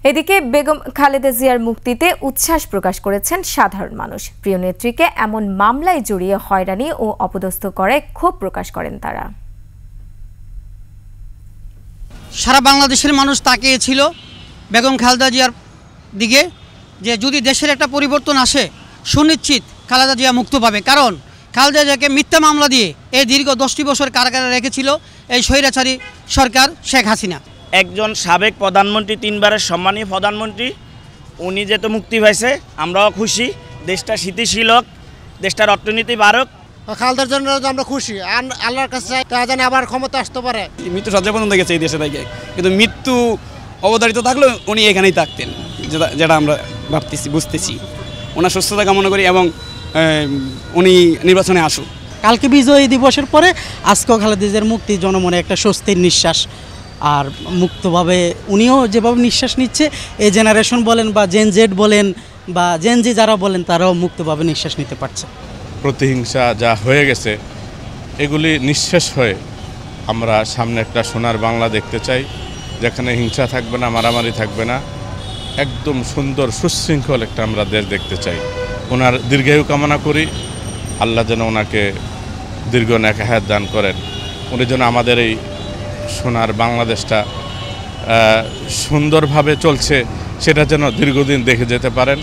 এদিকে বেগম খালেদা জিয়ার মুক্তিতে উচ্ছ্বাস প্রকাশ করেছেন সাধারণ মানুষ। প্রিয় নেত্রীকে এমন মামলায় জড়িয়ে হয়রানি ও অপদস্থ করে ক্ষোভ প্রকাশ করেন তারা। সারা বাংলাদেশের মানুষ তাকিয়েছিল বেগম খালেদা জিয়ার দিকে, যে যদি দেশের একটা পরিবর্তন আসে সুনিশ্চিত খালেদা জিয়া মুক্ত পাবে। কারণ খালেদা জিয়াকে মিথ্যা মামলা দিয়ে এই দীর্ঘ 10টি বছর কারাগারে রেখেছিল এই স্বৈরাচারী সরকার শেখ হাসিনা। একজন সাবেক প্রধানমন্ত্রী, 3 বারের সম্মানীয় প্রধানমন্ত্রী, উনি যেহেতু মুক্তি পাইছে আমরাও খুশি। দেশটা স্থিতিশীল হোক, দেশটার অর্থনীতি বাড়ুক। খালেদার জন্য আমরা খুশি, আল্লাহর কাছে চাই তা জানি আবার ক্ষমতা আসতে পারে। মৃত্যু সজ্জা পর্যন্ত গেছে এই দেশে থেকে, কিন্তু মৃত্যু অবধারিত থাকলেও উনি এখানেই থাকতেন, যেটা আমরা ভাবতেছি, বুঝতেছি। ওনার সুস্থতা কামনা করি এবং উনি নির্বাচনে আসুক। কালকে বিজয় দিবসের পরে আজকেও খালেদা জিয়ার মুক্তি জনমনে একটা স্বস্তির নিঃশ্বাস। আর মুক্তভাবে উনিও যেভাবে নিঃশ্বাস নিচ্ছে, এই জেনারেশন বলেন বা জেন জেড বলেন বা জেন জি যারা বলেন, তারাও মুক্তভাবে নিঃশ্বাস নিতে পারছে। প্রতিহিংসা যা হয়ে গেছে এগুলি নিঃশেষ হয়ে আমরা সামনে একটা সোনার বাংলা দেখতে চাই, যেখানে হিংসা থাকবে না, মারামারি থাকবে না, একদম সুন্দর সুশৃঙ্খল একটা আমরা দেশ দেখতে চাই। ওনার দীর্ঘায়ু কামনা করি, আল্লাহ যেন ওনাকে দীর্ঘ নেক হায়াত দান করেন। উনি যেন আমাদের এই সোনার বাংলাদেশটা সুন্দরভাবে চলছে সেটা যেন দীর্ঘদিন দেখে যেতে পারেন।